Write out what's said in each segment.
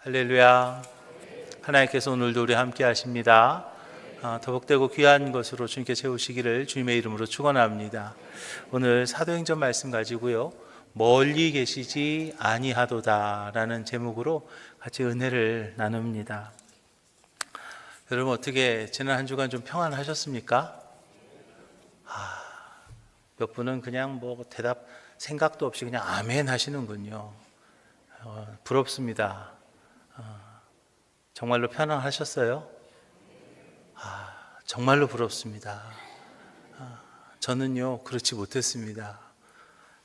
할렐루야. 하나님께서 오늘도 우리 함께 하십니다. 더복되고 귀한 것으로 주님께 채우시기를 주님의 이름으로 축원합니다. 오늘 사도행전 말씀 가지고요, 멀리 계시지 아니하도다 라는 제목으로 같이 은혜를 나눕니다. 여러분, 어떻게 지난 한 주간 좀 평안하셨습니까? 몇 분은 그냥 대답 생각도 없이 그냥 아멘 하시는군요. 부럽습니다. 정말로 편안하셨어요? 정말로 부럽습니다. 저는요, 그렇지 못했습니다.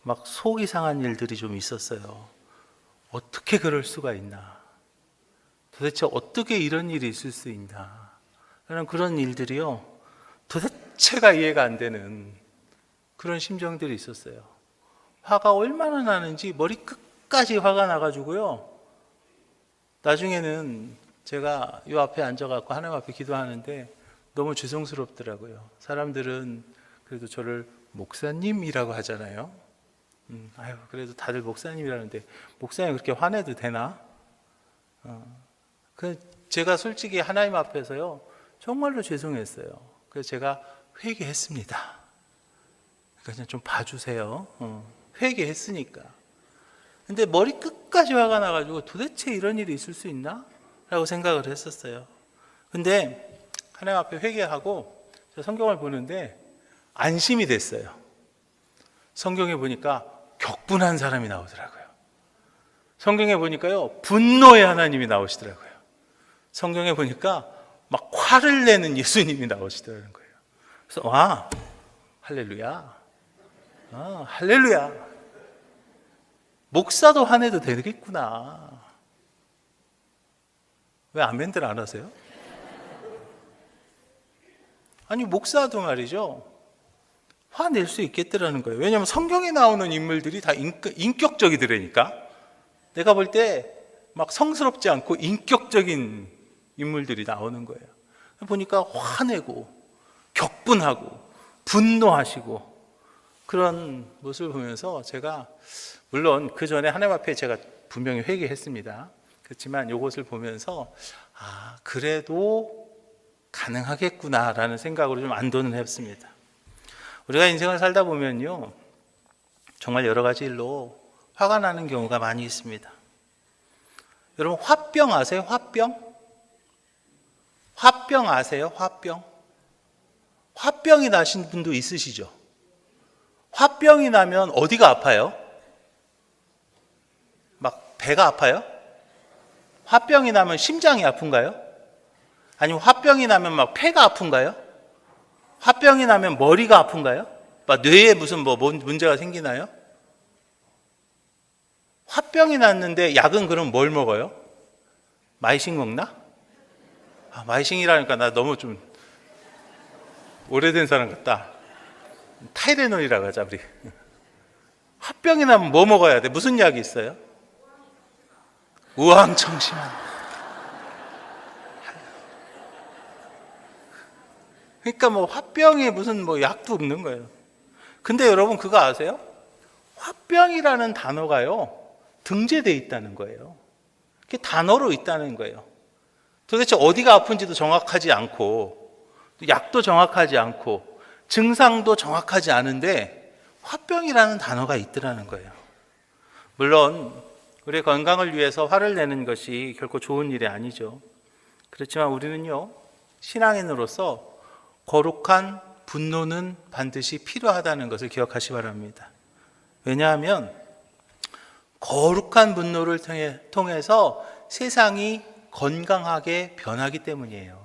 막 속이 상한 일들이 좀 있었어요. 어떻게 그럴 수가 있나? 도대체 어떻게 이런 일이 있을 수 있나? 라는 그런 일들이요, 도대체가 이해가 안 되는 그런 심정들이 있었어요. 화가 얼마나 나는지 머리 끝까지 화가 나가지고요, 나중에는 제가 이 앞에 앉아갖고 하나님 앞에 기도하는데 너무 죄송스럽더라고요. 사람들은 그래도 저를 목사님이라고 하잖아요. 그래도 다들 목사님이라는데 목사님 그렇게 화내도 되나? 제가 솔직히 하나님 앞에서요, 정말로 죄송했어요. 그래서 제가 회개했습니다. 그냥 좀 봐주세요. 회개했으니까. 근데 머리 끝까지 화가 나가지고 도대체 이런 일이 있을 수 있나? 라고 생각을 했었어요. 근데 하나님 앞에 회개하고 성경을 보는데 안심이 됐어요. 성경에 보니까 격분한 사람이 나오더라고요. 성경에 보니까요, 분노의 하나님이 나오시더라고요. 성경에 보니까 막 화를 내는 예수님이 나오시더라는 거예요. 그래서 할렐루야. 할렐루야. 목사도 화내도 되겠구나. 왜 아멘들 안 하세요? 아니, 목사도 말이죠, 화낼 수 있겠더라는 거예요. 왜냐하면 성경에 나오는 인물들이 다 인격적이더라니까. 내가 볼 때 막 성스럽지 않고 인격적인 인물들이 나오는 거예요. 보니까 화내고 격분하고 분노하시고 그런 모습을 보면서 제가, 물론 그 전에 하나님 앞에 제가 분명히 회개했습니다. 그렇지만 이것을 보면서 그래도 가능하겠구나라는 생각으로 좀 안도는 했습니다. 우리가 인생을 살다 보면요, 정말 여러 가지 일로 화가 나는 경우가 많이 있습니다. 여러분, 화병 아세요? 화병 아세요? 화병이 나신 분도 있으시죠? 화병이 나면 어디가 아파요? 막 배가 아파요? 화병이 나면 심장이 아픈가요? 아니면 화병이 나면 막 폐가 아픈가요? 화병이 나면 머리가 아픈가요? 막 뇌에 무슨 문제가 생기나요? 화병이 났는데 약은 그럼 뭘 먹어요? 마이싱 먹나? 마이싱이라니까 나 너무 좀 오래된 사람 같다. 타이레놀이라고 하자, 우리. 화병이 나면 뭐 먹어야 돼? 무슨 약이 있어요? 우황청심환. 그러니까 화병에 무슨 약도 없는 거예요. 근데 여러분, 그거 아세요? 화병이라는 단어가요, 등재되어 있다는 거예요. 그게 단어로 있다는 거예요. 도대체 어디가 아픈지도 정확하지 않고, 약도 정확하지 않고, 증상도 정확하지 않은데 화병이라는 단어가 있더라는 거예요. 물론 우리의 건강을 위해서 화를 내는 것이 결코 좋은 일이 아니죠. 그렇지만 우리는요, 신앙인으로서 거룩한 분노는 반드시 필요하다는 것을 기억하시기 바랍니다. 왜냐하면 거룩한 분노를 통해서 세상이 건강하게 변하기 때문이에요.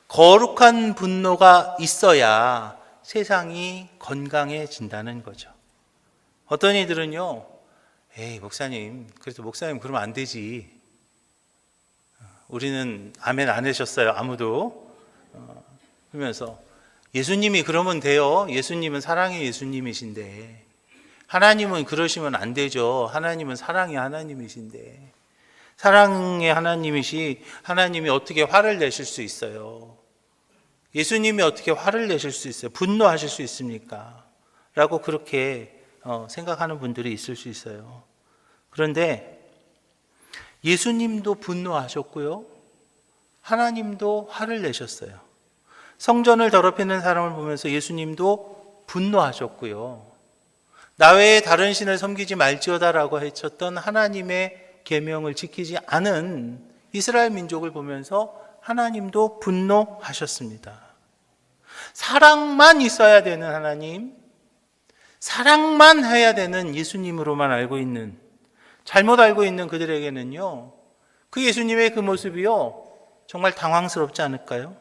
거룩한 분노가 있어야 세상이 건강해진다는 거죠. 어떤 이들은요, 목사님, 그래도 목사님 그러면 안 되지. 우리는 아멘 안 하셨어요, 아무도. 그러면서 예수님이 그러면 돼요. 예수님은 사랑의 예수님이신데. 하나님은 그러시면 안 되죠. 하나님은 사랑의 하나님이신데. 사랑의 하나님이 어떻게 화를 내실 수 있어요? 예수님이 어떻게 화를 내실 수 있어요? 분노하실 수 있습니까? 라고 그렇게 생각하는 분들이 있을 수 있어요. 그런데 예수님도 분노하셨고요. 하나님도 화를 내셨어요. 성전을 더럽히는 사람을 보면서 예수님도 분노하셨고요. 나 외에 다른 신을 섬기지 말지어다라고 해쳤던 하나님의 계명을 지키지 않은 이스라엘 민족을 보면서 하나님도 분노하셨습니다. 사랑만 있어야 되는 하나님, 사랑만 해야 되는 예수님으로만 알고 있는, 잘못 알고 있는 그들에게는요, 그 예수님의 그 모습이요, 정말 당황스럽지 않을까요?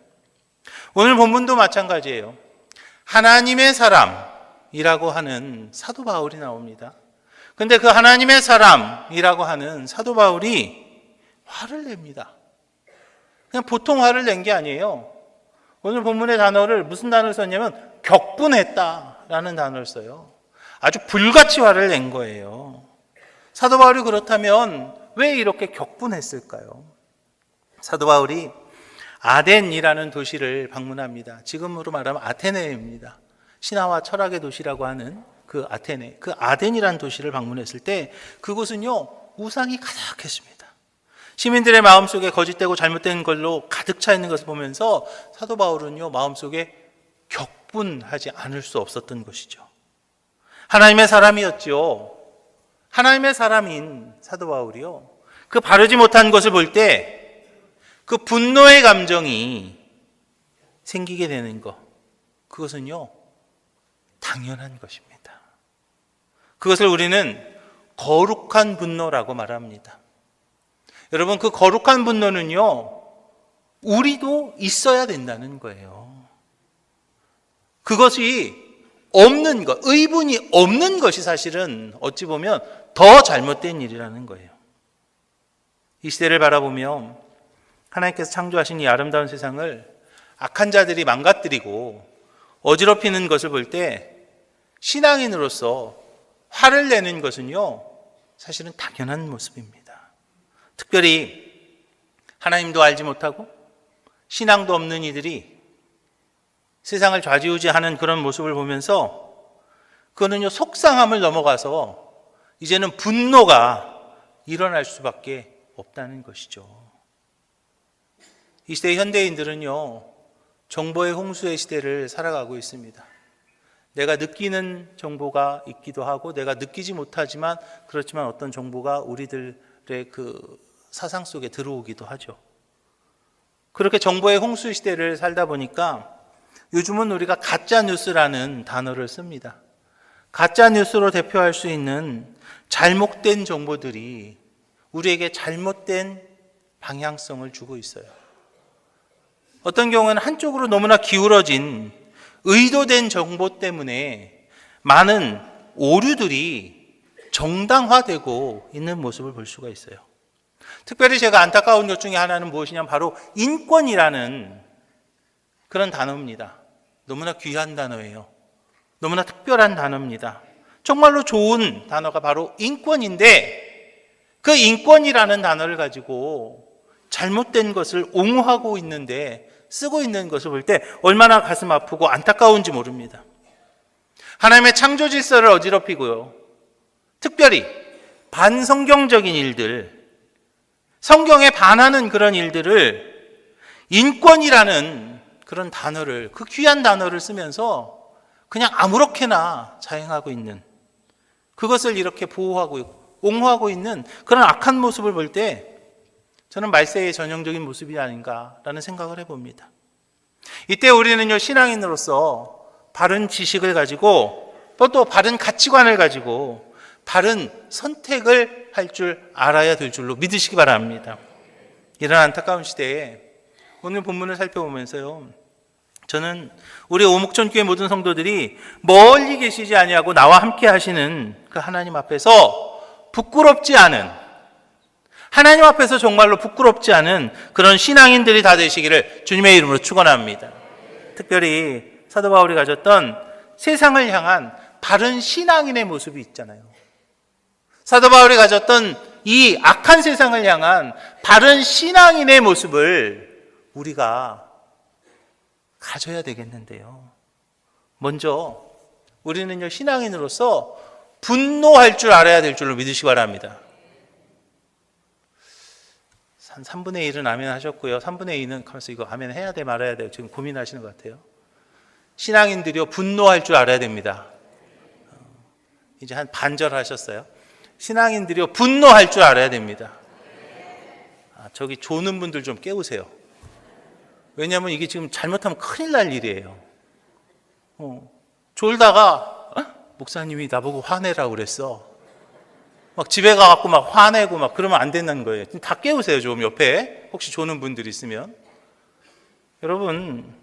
오늘 본문도 마찬가지예요. 하나님의 사람이라고 하는 사도 바울이 나옵니다. 근데 그 하나님의 사람이라고 하는 사도 바울이 화를 냅니다. 그냥 보통 화를 낸 게 아니에요. 오늘 본문의 단어를 무슨 단어를 썼냐면 격분했다라는 단어를 써요. 아주 불같이 화를 낸 거예요. 사도 바울이 그렇다면 왜 이렇게 격분했을까요? 사도 바울이 아덴이라는 도시를 방문합니다. 지금으로 말하면 아테네입니다. 신화와 철학의 도시라고 하는 그 아테네, 그 아덴이라는 도시를 방문했을 때 그곳은요, 우상이 가득했습니다. 시민들의 마음속에 거짓되고 잘못된 걸로 가득 차 있는 것을 보면서 사도 바울은요, 마음속에 격분하지 않을 수 없었던 것이죠. 하나님의 사람이었죠. 하나님의 사람인 사도 바울이요, 그 바르지 못한 것을 볼 때 그 분노의 감정이 생기게 되는 것, 그것은요, 당연한 것입니다. 그것을 우리는 거룩한 분노라고 말합니다. 여러분, 그 거룩한 분노는요, 우리도 있어야 된다는 거예요. 그것이 없는 것, 의분이 없는 것이 사실은 어찌 보면 더 잘못된 일이라는 거예요. 이 시대를 바라보며 하나님께서 창조하신 이 아름다운 세상을 악한 자들이 망가뜨리고 어지럽히는 것을 볼 때 신앙인으로서 화를 내는 것은요, 사실은 당연한 모습입니다. 특별히 하나님도 알지 못하고 신앙도 없는 이들이 세상을 좌지우지하는 그런 모습을 보면서 그거는요, 속상함을 넘어가서 이제는 분노가 일어날 수밖에 없다는 것이죠. 이 시대의 현대인들은요, 정보의 홍수의 시대를 살아가고 있습니다. 내가 느끼는 정보가 있기도 하고 내가 느끼지 못하지만 그렇지만 어떤 정보가 우리들의 그 사상 속에 들어오기도 하죠. 그렇게 정보의 홍수 시대를 살다 보니까 요즘은 우리가 가짜 뉴스라는 단어를 씁니다. 가짜 뉴스로 대표할 수 있는 잘못된 정보들이 우리에게 잘못된 방향성을 주고 있어요. 어떤 경우에는 한쪽으로 너무나 기울어진 의도된 정보 때문에 많은 오류들이 정당화되고 있는 모습을 볼 수가 있어요. 특별히 제가 안타까운 것 중에 하나는 무엇이냐면 바로 인권이라는 그런 단어입니다. 너무나 귀한 단어예요. 너무나 특별한 단어입니다. 정말로 좋은 단어가 바로 인권인데 그 인권이라는 단어를 가지고 잘못된 것을 옹호하고 있는데 쓰고 있는 것을 볼 때 얼마나 가슴 아프고 안타까운지 모릅니다. 하나님의 창조 질서를 어지럽히고요, 특별히 반성경적인 일들, 성경에 반하는 그런 일들을 인권이라는 그런 단어를, 그 귀한 단어를 쓰면서 그냥 아무렇게나 자행하고 있는, 그것을 이렇게 보호하고 옹호하고 있는 그런 악한 모습을 볼 때 저는 말세의 전형적인 모습이 아닌가라는 생각을 해봅니다. 이때 우리는요, 신앙인으로서 바른 지식을 가지고 또 바른 가치관을 가지고 바른 선택을 할 줄 알아야 될 줄로 믿으시기 바랍니다. 이런 안타까운 시대에 오늘 본문을 살펴보면서요, 저는 우리 오목천교회 모든 성도들이 멀리 계시지 아니하고 나와 함께 하시는 그 하나님 앞에서 부끄럽지 않은, 하나님 앞에서 정말로 부끄럽지 않은 그런 신앙인들이 다 되시기를 주님의 이름으로 축원합니다. 특별히 사도 바울이 가졌던 세상을 향한 바른 신앙인의 모습이 있잖아요. 사도 바울이 가졌던 이 악한 세상을 향한 바른 신앙인의 모습을 우리가 가져야 되겠는데요. 먼저 우리는요, 신앙인으로서 분노할 줄 알아야 될 줄로 믿으시기 바랍니다. 한 3분의 1은 아멘 하셨고요. 3분의 2는 가면서 이거 아멘 해야 돼 말아야 돼 지금 고민하시는 것 같아요. 신앙인들이요, 분노할 줄 알아야 됩니다. 이제 한 반절 하셨어요. 신앙인들이요, 분노할 줄 알아야 됩니다. 저기 조는 분들 좀 깨우세요. 왜냐하면 이게 지금 잘못하면 큰일 날 일이에요. 졸다가 목사님이 나보고 화내라고 그랬어. 막 집에 가갖고 막 화내고 막 그러면 안 된다는 거예요. 다 깨우세요, 좀 옆에. 혹시 조는 분들 있으면. 여러분,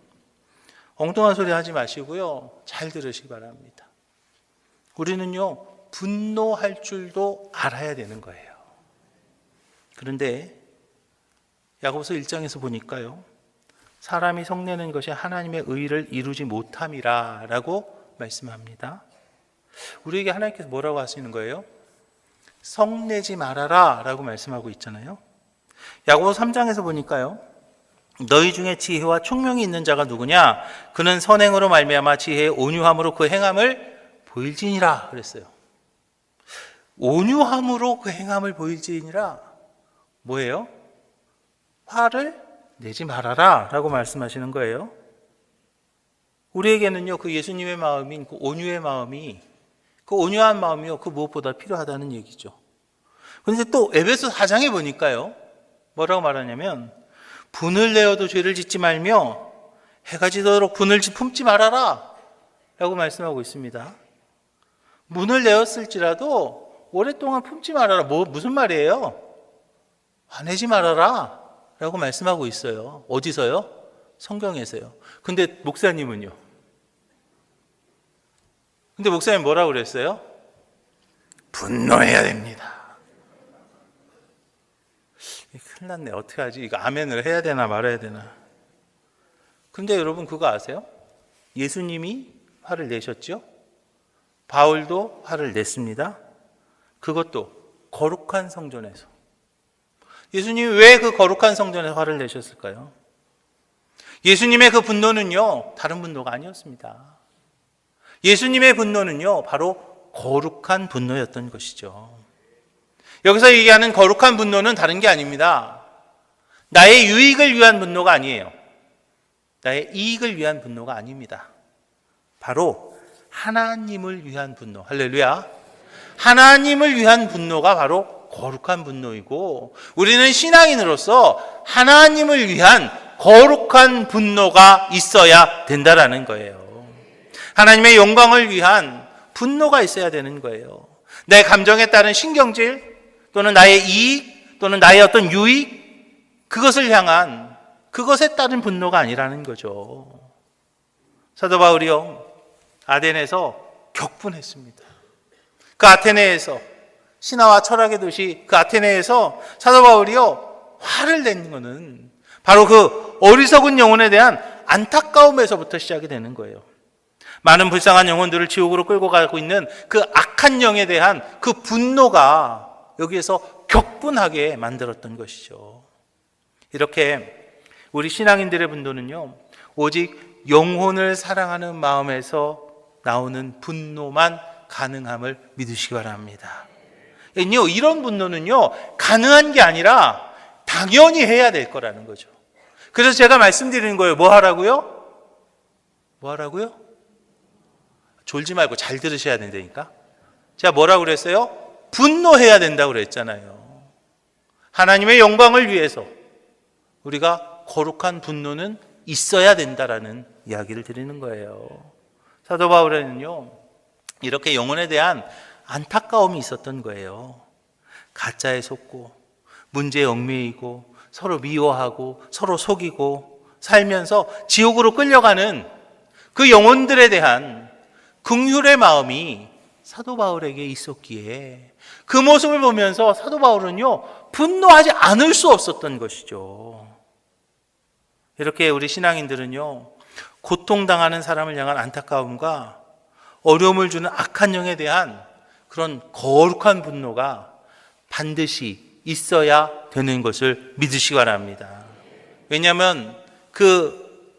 엉뚱한 소리 하지 마시고요. 잘 들으시기 바랍니다. 우리는요, 분노할 줄도 알아야 되는 거예요. 그런데 야고보서 1장에서 보니까요, 사람이 성내는 것이 하나님의 의를 이루지 못함이라 라고 말씀합니다. 우리에게 하나님께서 뭐라고 하시는 거예요? 성내지 말아라 라고 말씀하고 있잖아요. 야고보서 3장에서 보니까요, 너희 중에 지혜와 총명이 있는 자가 누구냐? 그는 선행으로 말미암아 지혜의 온유함으로 그 행함을 보일지니라 그랬어요. 온유함으로 그 행함을 보일지니라 뭐예요? 화를 내지 말아라 라고 말씀하시는 거예요. 우리에게는요, 그 예수님의 마음인 그 온유의 마음이, 그 온유한 마음이요, 그 무엇보다 필요하다는 얘기죠. 그런데 또 에베소 4장에 보니까요, 뭐라고 말하냐면, 분을 내어도 죄를 짓지 말며 해가 지도록 분을 품지 말아라 라고 말씀하고 있습니다. 분을 내었을지라도 오랫동안 품지 말아라. 무슨 말이에요? 화내지 말아라 라고 말씀하고 있어요. 어디서요? 성경에서요. 근데 목사님은요? 근데 목사님 뭐라고 그랬어요? 분노해야 됩니다. 큰일 났네. 어떻게 하지? 이거 아멘을 해야 되나 말아야 되나. 근데 여러분 그거 아세요? 예수님이 화를 내셨죠? 바울도 화를 냈습니다. 그것도 거룩한 성전에서. 예수님이 왜 그 거룩한 성전에서 화를 내셨을까요? 예수님의 그 분노는요, 다른 분노가 아니었습니다. 예수님의 분노는요, 바로 거룩한 분노였던 것이죠. 여기서 얘기하는 거룩한 분노는 다른 게 아닙니다. 나의 유익을 위한 분노가 아니에요. 나의 이익을 위한 분노가 아닙니다. 바로 하나님을 위한 분노. 할렐루야. 하나님을 위한 분노가 바로 거룩한 분노이고, 우리는 신앙인으로서 하나님을 위한 거룩한 분노가 있어야 된다라는 거예요. 하나님의 영광을 위한 분노가 있어야 되는 거예요. 내 감정에 따른 신경질, 또는 나의 이익, 또는 나의 어떤 유익, 그것을 향한, 그것에 따른 분노가 아니라는 거죠. 사도 바울이요, 아덴에서 격분했습니다. 그 아테네에서, 신화와 철학의 도시 그 아테네에서 사도 바울이요, 화를 낸 것은 바로 그 어리석은 영혼에 대한 안타까움에서부터 시작이 되는 거예요. 많은 불쌍한 영혼들을 지옥으로 끌고 가고 있는 그 악한 영에 대한 그 분노가 여기에서 격분하게 만들었던 것이죠. 이렇게 우리 신앙인들의 분노는요, 오직 영혼을 사랑하는 마음에서 나오는 분노만 가능함을 믿으시기 바랍니다. 이런 분노는요, 가능한 게 아니라 당연히 해야 될 거라는 거죠. 그래서 제가 말씀드리는 거예요. 뭐 하라고요? 뭐 하라고요? 졸지 말고 잘 들으셔야 된다니까. 제가 뭐라고 그랬어요? 분노해야 된다고 그랬잖아요. 하나님의 영광을 위해서 우리가 거룩한 분노는 있어야 된다라는 이야기를 드리는 거예요. 사도 바울에는요, 이렇게 영혼에 대한 안타까움이 있었던 거예요. 가짜에 속고 문제에 얽매이고 서로 미워하고 서로 속이고 살면서 지옥으로 끌려가는 그 영혼들에 대한 긍휼의 마음이 사도 바울에게 있었기에 그 모습을 보면서 사도 바울은요, 분노하지 않을 수 없었던 것이죠. 이렇게 우리 신앙인들은요, 고통당하는 사람을 향한 안타까움과 어려움을 주는 악한 영에 대한 그런 거룩한 분노가 반드시 있어야 되는 것을 믿으시기 바랍니다. 왜냐하면 그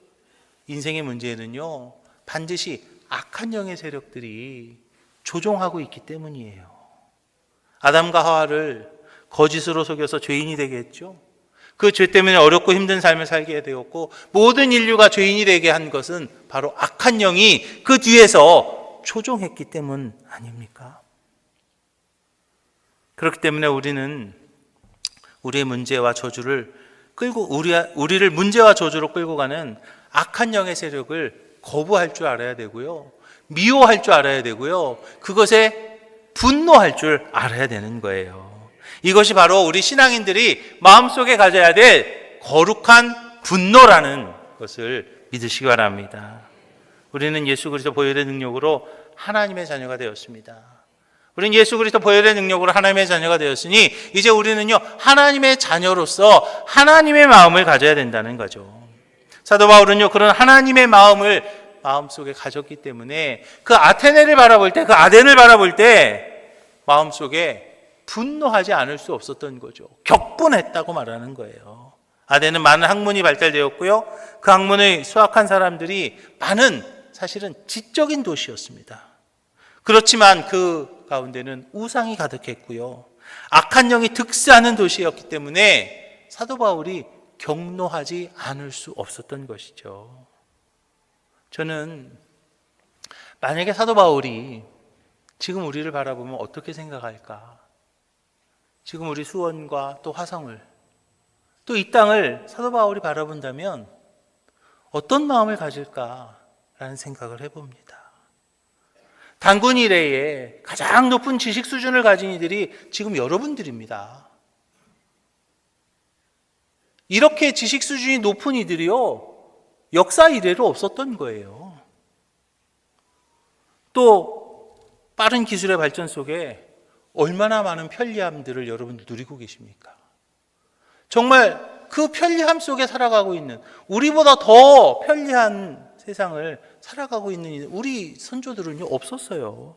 인생의 문제에는요, 반드시 악한 영의 세력들이 조종하고 있기 때문이에요. 아담과 하와를 거짓으로 속여서 죄인이 되게 했죠. 그 죄 때문에 어렵고 힘든 삶을 살게 되었고 모든 인류가 죄인이 되게 한 것은 바로 악한 영이 그 뒤에서 조종했기 때문 아닙니까? 그렇기 때문에 우리는 우리의 문제와 저주를 우리를 문제와 저주로 끌고 가는 악한 영의 세력을 거부할 줄 알아야 되고요. 미워할 줄 알아야 되고요. 그것에 분노할 줄 알아야 되는 거예요. 이것이 바로 우리 신앙인들이 마음속에 가져야 될 거룩한 분노라는 것을 믿으시기 바랍니다. 우리는 예수 그리스도 보혈의 능력으로 하나님의 자녀가 되었습니다. 우리는 예수 그리스도 보혈의 능력으로 하나님의 자녀가 되었으니 이제 우리는요 하나님의 자녀로서 하나님의 마음을 가져야 된다는 거죠. 사도 바울은요 그런 하나님의 마음을 마음속에 가졌기 때문에 그 아테네를 바라볼 때, 그 아덴을 바라볼 때 마음속에 분노하지 않을 수 없었던 거죠. 격분했다고 말하는 거예요. 아덴은 많은 학문이 발달되었고요. 그 학문을 수학한 사람들이 많은 사실은 지적인 도시였습니다. 그렇지만 그 가운데는 우상이 가득했고요. 악한 영이 득세하는 도시였기 때문에 사도 바울이 격노하지 않을 수 없었던 것이죠. 저는 만약에 사도 바울이 지금 우리를 바라보면 어떻게 생각할까? 지금 우리 수원과 또 화성을 또 이 땅을 사도 바울이 바라본다면 어떤 마음을 가질까라는 생각을 해봅니다. 단군 이래에 가장 높은 지식 수준을 가진 이들이 지금 여러분들입니다. 이렇게 지식 수준이 높은 이들이요 역사 이래로 없었던 거예요. 또 빠른 기술의 발전 속에 얼마나 많은 편리함들을 여러분들 누리고 계십니까? 정말 그 편리함 속에 살아가고 있는, 우리보다 더 편리한 세상을 살아가고 있는 우리 선조들은요 없었어요.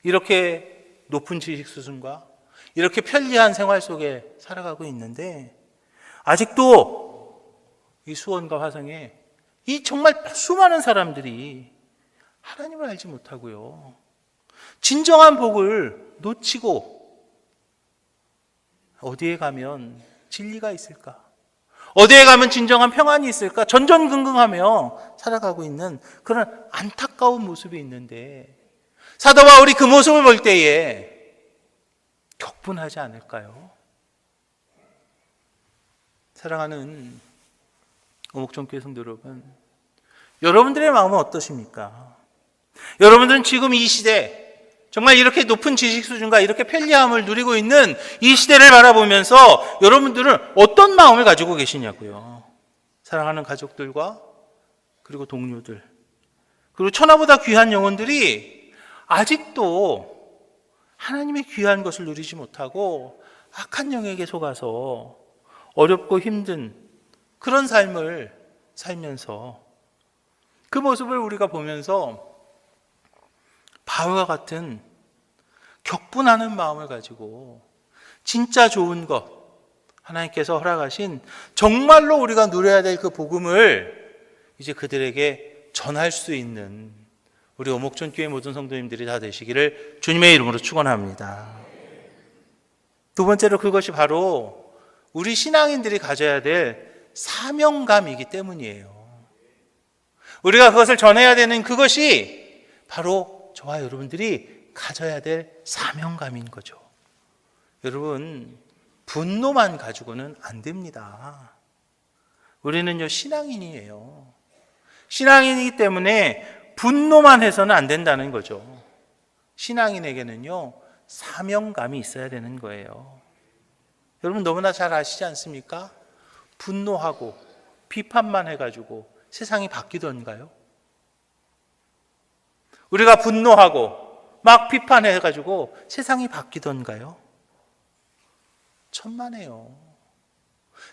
이렇게 높은 지식 수준과 이렇게 편리한 생활 속에 살아가고 있는데 아직도 이 수원과 화성에 이 정말 수많은 사람들이 하나님을 알지 못하고요 진정한 복을 놓치고 어디에 가면 진리가 있을까? 어디에 가면 진정한 평안이 있을까? 전전긍긍하며 살아가고 있는 그런 안타까운 모습이 있는데 사도 바울이 그 모습을 볼 때에 격분하지 않을까요? 사랑하는 오목전교회 성도 여러분, 여러분들의 마음은 어떠십니까? 여러분들은 지금 이 시대 정말 이렇게 높은 지식 수준과 이렇게 편리함을 누리고 있는 이 시대를 바라보면서 여러분들은 어떤 마음을 가지고 계시냐고요. 사랑하는 가족들과 그리고 동료들 그리고 천하보다 귀한 영혼들이 아직도 하나님의 귀한 것을 누리지 못하고 악한 영에게 속아서 어렵고 힘든 그런 삶을 살면서 그 모습을 우리가 보면서 바울과 같은 격분하는 마음을 가지고 진짜 좋은 것, 하나님께서 허락하신 정말로 우리가 누려야 될 그 복음을 이제 그들에게 전할 수 있는 우리 오목전교회 모든 성도님들이 다 되시기를 주님의 이름으로 축원합니다. 두 번째로 그것이 바로 우리 신앙인들이 가져야 될 사명감이기 때문이에요. 우리가 그것을 전해야 되는 그것이 바로 저와 여러분들이 가져야 될 사명감인 거죠. 여러분, 분노만 가지고는 안 됩니다. 우리는요, 신앙인이에요. 신앙인이기 때문에 분노만 해서는 안 된다는 거죠. 신앙인에게는요, 사명감이 있어야 되는 거예요. 여러분 너무나 잘 아시지 않습니까? 분노하고 비판만 해가지고 세상이 바뀌던가요? 우리가 분노하고 막 비판해가지고 세상이 바뀌던가요? 천만에요.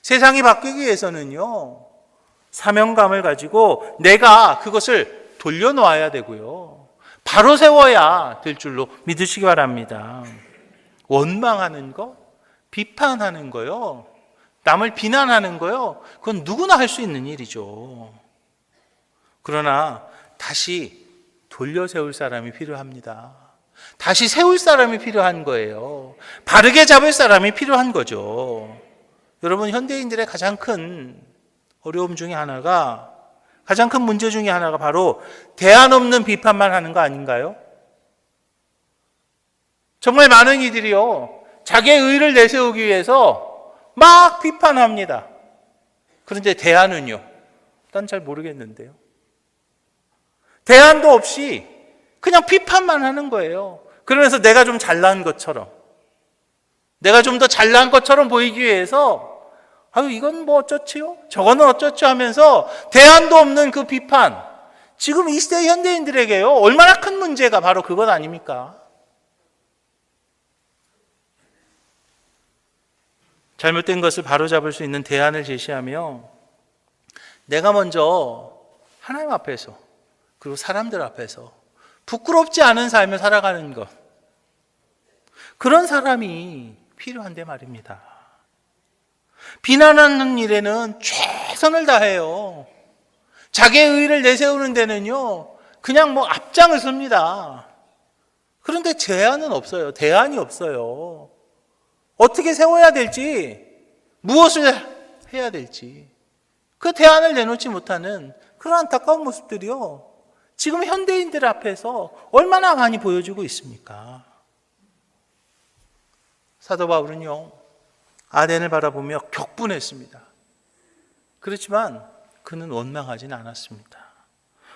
세상이 바뀌기 위해서는요, 사명감을 가지고 내가 그것을 돌려놓아야 되고요, 바로 세워야 될 줄로 믿으시기 바랍니다. 원망하는 거, 비판하는 거요, 남을 비난하는 거요, 그건 누구나 할 수 있는 일이죠. 그러나 다시 돌려 세울 사람이 필요합니다. 다시 세울 사람이 필요한 거예요. 바르게 잡을 사람이 필요한 거죠. 여러분, 현대인들의 가장 큰 어려움 중에 하나가, 가장 큰 문제 중에 하나가 바로 대안 없는 비판만 하는 거 아닌가요? 정말 많은 이들이요, 자기의 의를 내세우기 위해서 막 비판합니다. 그런데 대안은요? 난 잘 모르겠는데요. 대안도 없이 그냥 비판만 하는 거예요. 그러면서 내가 좀 잘난 것처럼, 내가 좀 더 잘난 것처럼 보이기 위해서 아유, 이건 뭐 어쩌지요? 저거는 어쩌죠? 하면서 대안도 없는 그 비판. 지금 이 시대 현대인들에게요, 얼마나 큰 문제가 바로 그것 아닙니까? 잘못된 것을 바로잡을 수 있는 대안을 제시하며 내가 먼저 하나님 앞에서, 그리고 사람들 앞에서 부끄럽지 않은 삶을 살아가는 것, 그런 사람이 필요한데 말입니다. 비난하는 일에는 최선을 다해요. 자기의 의의를 내세우는 데는요, 그냥 뭐 앞장을 섭니다. 그런데 제안은 없어요. 대안이 없어요. 어떻게 세워야 될지, 무엇을 해야 될지, 그 대안을 내놓지 못하는 그런 안타까운 모습들이요, 지금 현대인들 앞에서 얼마나 많이 보여지고 있습니까? 사도 바울은요, 아덴을 바라보며 격분했습니다. 그렇지만 그는 원망하진 않았습니다.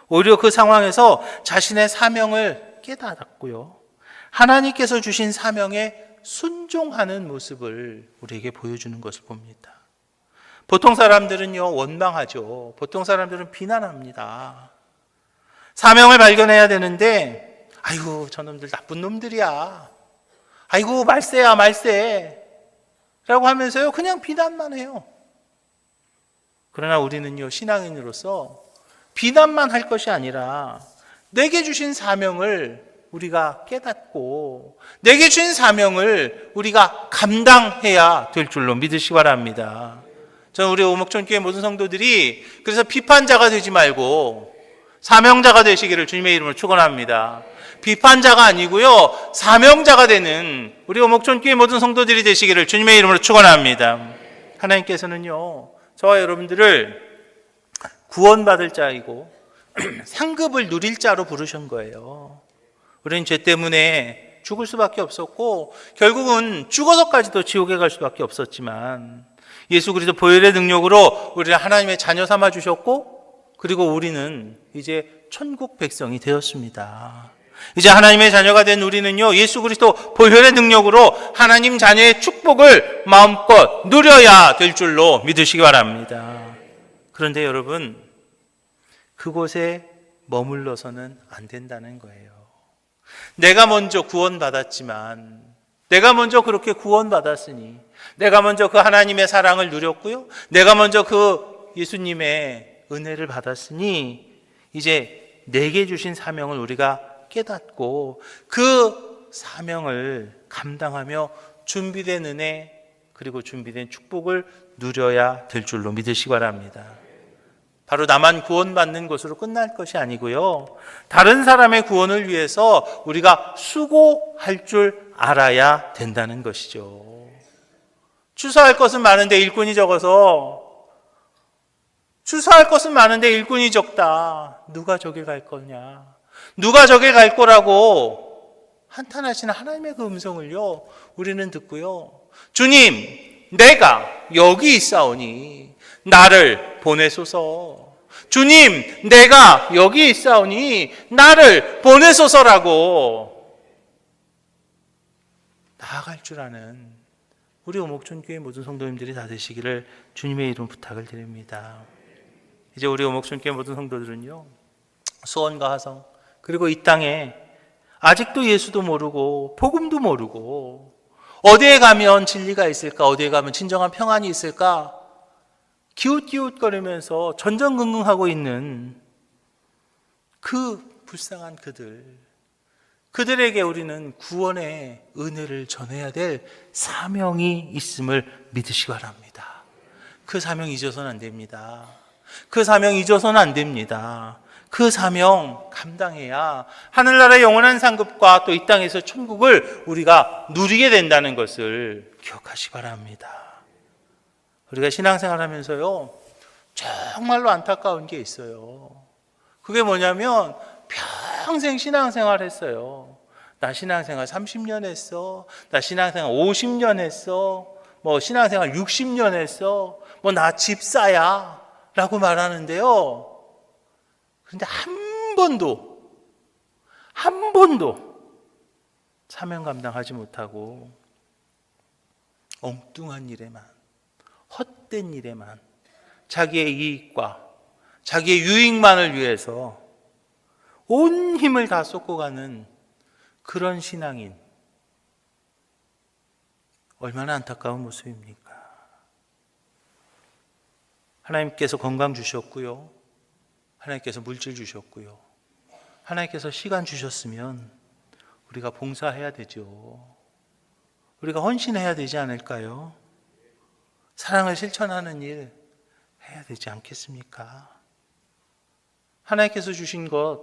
오히려 그 상황에서 자신의 사명을 깨달았고요, 하나님께서 주신 사명에 순종하는 모습을 우리에게 보여주는 것을 봅니다. 보통 사람들은요, 원망하죠. 보통 사람들은 비난합니다. 사명을 발견해야 되는데, 아이고, 저놈들 나쁜 놈들이야. 아이고, 말세야, 말세. 라고 하면서요, 그냥 비난만 해요. 그러나 우리는요, 신앙인으로서 비난만 할 것이 아니라 내게 주신 사명을 우리가 깨닫고 내게 주신 사명을 우리가 감당해야 될 줄로 믿으시기 바랍니다. 저는 우리 오목촌교회 모든 성도들이 그래서 비판자가 되지 말고 사명자가 되시기를 주님의 이름으로 축원합니다. 비판자가 아니고요, 사명자가 되는 우리 오목촌교회 모든 성도들이 되시기를 주님의 이름으로 축원합니다. 하나님께서는요, 저와 여러분들을 구원받을 자이고 상급을 누릴 자로 부르신 거예요. 우리는 죄 때문에 죽을 수밖에 없었고 결국은 죽어서까지도 지옥에 갈 수밖에 없었지만 예수 그리스도 보혈의 능력으로 우리를 하나님의 자녀 삼아 주셨고, 그리고 우리는 이제 천국 백성이 되었습니다. 이제 하나님의 자녀가 된 우리는요, 예수 그리스도 보혈의 능력으로 하나님 자녀의 축복을 마음껏 누려야 될 줄로 믿으시기 바랍니다. 그런데 여러분, 그곳에 머물러서는 안 된다는 거예요. 내가 먼저 구원받았지만, 내가 먼저 그렇게 구원받았으니, 내가 먼저 그 하나님의 사랑을 누렸고요, 내가 먼저 그 예수님의 은혜를 받았으니 이제 내게 주신 사명을 우리가 깨닫고 그 사명을 감당하며 준비된 은혜, 그리고 준비된 축복을 누려야 될 줄로 믿으시기 바랍니다. 바로 나만 구원받는 것으로 끝날 것이 아니고요, 다른 사람의 구원을 위해서 우리가 수고할 줄 알아야 된다는 것이죠. 추수할 것은 많은데 일꾼이 적어서, 추수할 것은 많은데 일꾼이 적다, 누가 저길 갈 거냐, 누가 저길 갈 거라고 한탄하시는 하나님의 그 음성을요, 우리는 듣고요, 주님, 내가 여기 있사오니 나를 보내소서. 주님, 내가 여기 있사오니 나를 보내소서라고 나아갈 줄 아는 우리 오목촌교회 모든 성도님들이 다 되시기를 주님의 이름 부탁을 드립니다. 이제 우리 오목촌교회 모든 성도들은요, 수원과 화성, 그리고 이 땅에 아직도 예수도 모르고 복음도 모르고 어디에 가면 진리가 있을까, 어디에 가면 진정한 평안이 있을까 기웃기웃거리면서 전전긍긍하고 있는 그 불쌍한 그들에게 우리는 구원의 은혜를 전해야 될 사명이 있음을 믿으시기 바랍니다. 그 사명 잊어서는 안 됩니다. 그 사명 잊어서는 안 됩니다. 그 사명 감당해야 하늘나라의 영원한 상급과 또 이 땅에서 천국을 우리가 누리게 된다는 것을 기억하시기 바랍니다. 우리가 신앙생활 하면서요, 정말로 안타까운 게 있어요. 그게 뭐냐면 평생 신앙생활 했어요. 나 신앙생활 30년 했어. 나 신앙생활 50년 했어. 뭐 신앙생활 60년 했어. 뭐 나 집사야 라고 말하는데요. 그런데 한 번도 사명 감당하지 못하고 엉뚱한 일에만, 헛된 일에만, 자기의 이익과 자기의 유익만을 위해서 온 힘을 다 쏟고 가는 그런 신앙인, 얼마나 안타까운 모습입니까? 하나님께서 건강 주셨고요, 하나님께서 물질 주셨고요, 하나님께서 시간 주셨으면 우리가 봉사해야 되죠. 우리가 헌신해야 되지 않을까요? 사랑을 실천하는 일 해야 되지 않겠습니까? 하나님께서 주신 것,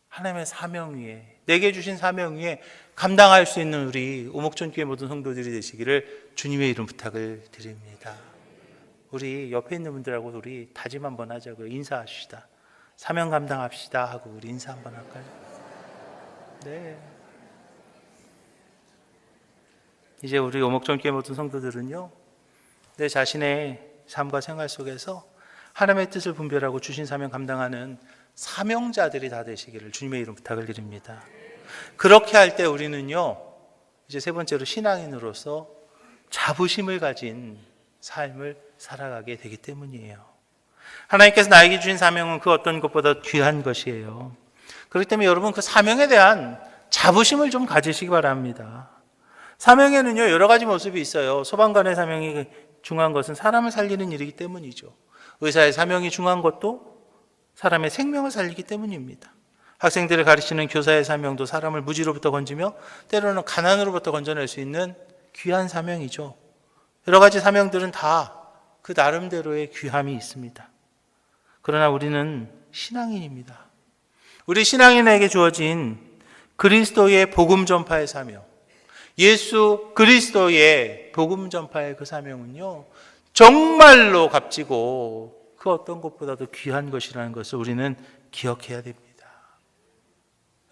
하나님의 사명 위에, 내게 주신 사명 위에 감당할 수 있는 우리 오목전교회 모든 성도들이 되시기를 주님의 이름 부탁을 드립니다. 우리 옆에 있는 분들하고 우리 다짐 한번 하자고요. 인사합시다. 사명 감당합시다 하고 우리 인사 한번 할까요? 네. 이제 우리 오목전교회 모든 성도들은요, 내 자신의 삶과 생활 속에서 하나님의 뜻을 분별하고 주신 사명 감당하는 사명자들이 다 되시기를 주님의 이름 부탁을 드립니다. 그렇게 할 때 우리는요, 이제 세 번째로 신앙인으로서 자부심을 가진 삶을 살아가게 되기 때문이에요. 하나님께서 나에게 주신 사명은 그 어떤 것보다 귀한 것이에요. 그렇기 때문에 여러분 그 사명에 대한 자부심을 좀 가지시기 바랍니다. 사명에는요, 여러 가지 모습이 있어요. 소방관의 사명이 중요한 것은 사람을 살리는 일이기 때문이죠. 의사의 사명이 중요한 것도 사람의 생명을 살리기 때문입니다. 학생들을 가르치는 교사의 사명도 사람을 무지로부터 건지며 때로는 가난으로부터 건져낼 수 있는 귀한 사명이죠. 여러 가지 사명들은 다 그 나름대로의 귀함이 있습니다. 그러나 우리는 신앙인입니다. 우리 신앙인에게 주어진 그리스도의 복음 전파의 사명, 예수 그리스도의 복음 전파의 그 사명은요, 정말로 값지고 그 어떤 것보다도 귀한 것이라는 것을 우리는 기억해야 됩니다.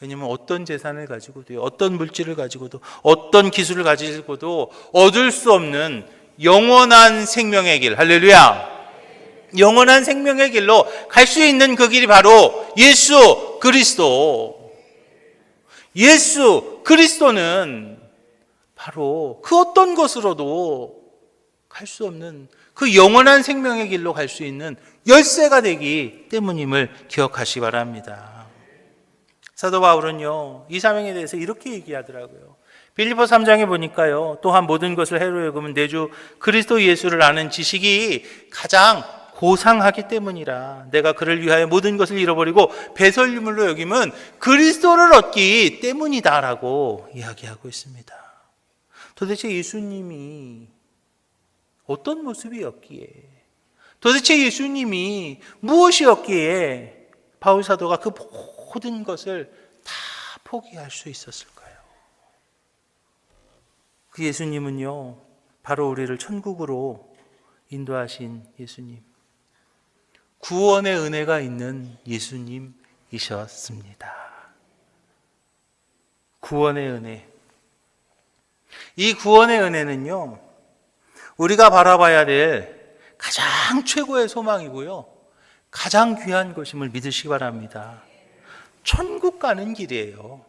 왜냐하면 어떤 재산을 가지고도, 어떤 물질을 가지고도, 어떤 기술을 가지고도 얻을 수 없는 영원한 생명의 길, 할렐루야! 영원한 생명의 길로 갈 수 있는 그 길이 바로 예수 그리스도. 예수 그리스도는 바로 그 어떤 것으로도 갈 수 없는 그 영원한 생명의 길로 갈 수 있는 열쇠가 되기 때문임을 기억하시기 바랍니다. 사도 바울은요, 이 사명에 대해서 이렇게 얘기하더라고요. 빌립보 3장에 보니까요, 또한 모든 것을 해로 여기면 내 주 그리스도 예수를 아는 지식이 가장 고상하기 때문이라 내가 그를 위하여 모든 것을 잃어버리고 배설유물로 여김은 그리스도를 얻기 때문이다라고 이야기하고 있습니다. 도대체 예수님이 어떤 모습이었기에, 도대체 예수님이 무엇이었기에 바울 사도가 그 모든 것을 다 포기할 수 있었을까요? 그 예수님은요, 바로 우리를 천국으로 인도하신 예수님, 구원의 은혜가 있는 예수님이셨습니다. 구원의 은혜. 이 구원의 은혜는요, 우리가 바라봐야 될 가장 최고의 소망이고요, 가장 귀한 것임을 믿으시기 바랍니다. 천국 가는 길이에요.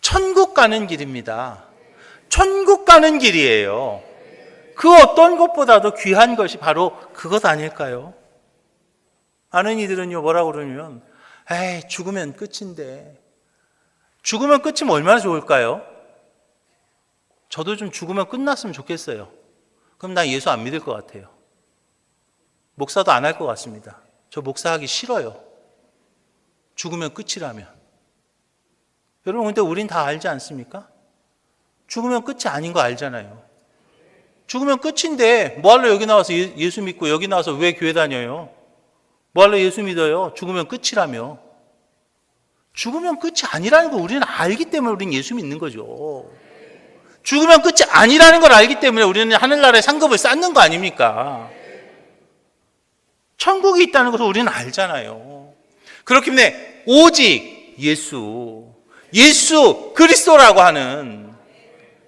천국 가는 길입니다. 천국 가는 길이에요. 그 어떤 것보다도 귀한 것이 바로 그것 아닐까요? 아는 이들은요, 뭐라고 그러냐면, 에이, 죽으면 끝인데. 죽으면 끝이면 얼마나 좋을까요? 저도 좀 죽으면 끝났으면 좋겠어요. 그럼 나 예수 안 믿을 것 같아요. 목사도 안 할 것 같습니다. 저 목사하기 싫어요. 죽으면 끝이라면. 여러분, 근데 우린 다 알지 않습니까? 죽으면 끝이 아닌 거 알잖아요. 죽으면 끝인데 뭐하러 여기 나와서 예수 믿고 여기 나와서 왜 교회 다녀요? 뭐할래 예수 믿어요? 죽으면 끝이라며. 죽으면 끝이 아니라는 걸 우리는 알기 때문에 우리는 예수 믿는 거죠. 죽으면 끝이 아니라는 걸 알기 때문에 우리는 하늘나라의 상급을 쌓는 거 아닙니까? 천국이 있다는 것을 우리는 알잖아요. 그렇기 때문에 오직 예수 그리스도라고 하는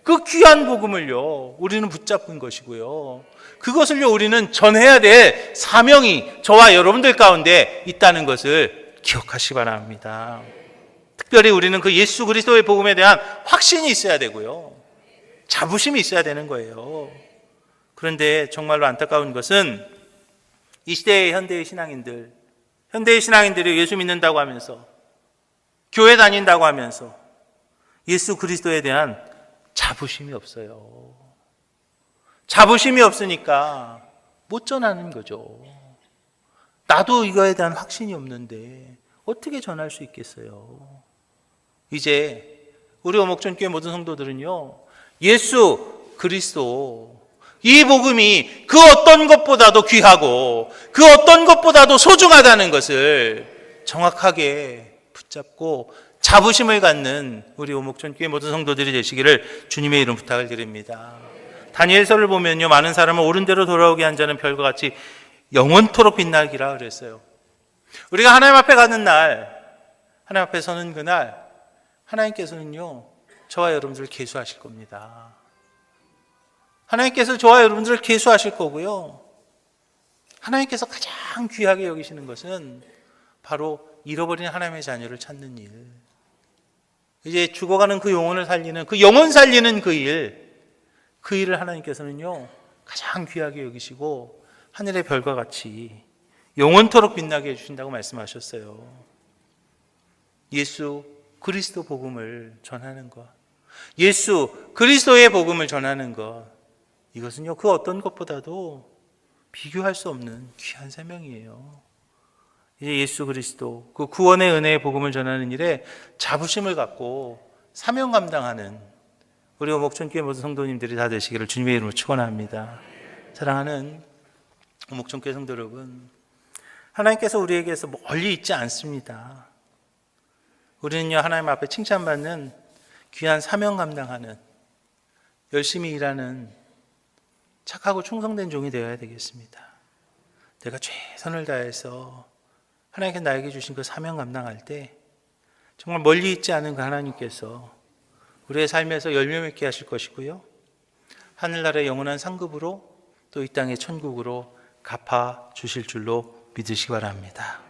그 귀한 복음을요, 우리는 붙잡은 것이고요. 그것을요, 우리는 전해야 될 사명이 저와 여러분들 가운데 있다는 것을 기억하시기 바랍니다. 특별히 우리는 그 예수 그리스도의 복음에 대한 확신이 있어야 되고요. 자부심이 있어야 되는 거예요. 그런데 정말로 안타까운 것은 이 시대의 현대의 신앙인들이 예수 믿는다고 하면서, 교회 다닌다고 하면서 예수 그리스도에 대한 자부심이 없어요. 자부심이 없으니까 못 전하는 거죠. 나도 이거에 대한 확신이 없는데 어떻게 전할 수 있겠어요? 이제 우리 오목전교회 모든 성도들은요, 예수 그리스도, 이 복음이 그 어떤 것보다도 귀하고 그 어떤 것보다도 소중하다는 것을 정확하게 붙잡고 자부심을 갖는 우리 오목전교회 모든 성도들이 되시기를 주님의 이름 부탁을 드립니다. 다니엘서를 보면요, 많은 사람을 옳은 대로 돌아오게 한 자는 별과 같이 영원토록 빛나기라 그랬어요. 우리가 하나님 앞에 가는 날, 하나님 앞에 서는 그날, 하나님께서는요, 저와 여러분들을 계수하실 겁니다. 하나님께서 저와 여러분들을 계수하실 거고요. 하나님께서 가장 귀하게 여기시는 것은 바로 잃어버린 하나님의 자녀를 찾는 일. 이제 죽어가는 그 영혼을 살리는, 그 영혼 살리는 그 일을 하나님께서는요, 가장 귀하게 여기시고 하늘의 별과 같이 영원토록 빛나게 해주신다고 말씀하셨어요. 예수 그리스도 복음을 전하는 것, 예수 그리스도의 복음을 전하는 것, 이것은요, 그 어떤 것보다도 비교할 수 없는 귀한 사명이에요. 이제 예수 그리스도, 그 구원의 은혜의 복음을 전하는 일에 자부심을 갖고 사명 감당하는 우리 오목천교회 모든 성도님들이 다 되시기를 주님의 이름으로 축원합니다. 사랑하는 오목천교회 성도 여러분, 하나님께서 우리에게서 멀리 있지 않습니다. 우리는요, 하나님 앞에 칭찬받는 귀한 사명 감당하는, 열심히 일하는 착하고 충성된 종이 되어야 되겠습니다. 내가 최선을 다해서 하나님께 나에게 주신 그 사명 감당할 때 정말 멀리 있지 않은 그 하나님께서 우리의 삶에서 열매 맺게 하실 것이고요, 하늘나라의 영원한 상급으로 또 이 땅의 천국으로 갚아 주실 줄로 믿으시기 바랍니다.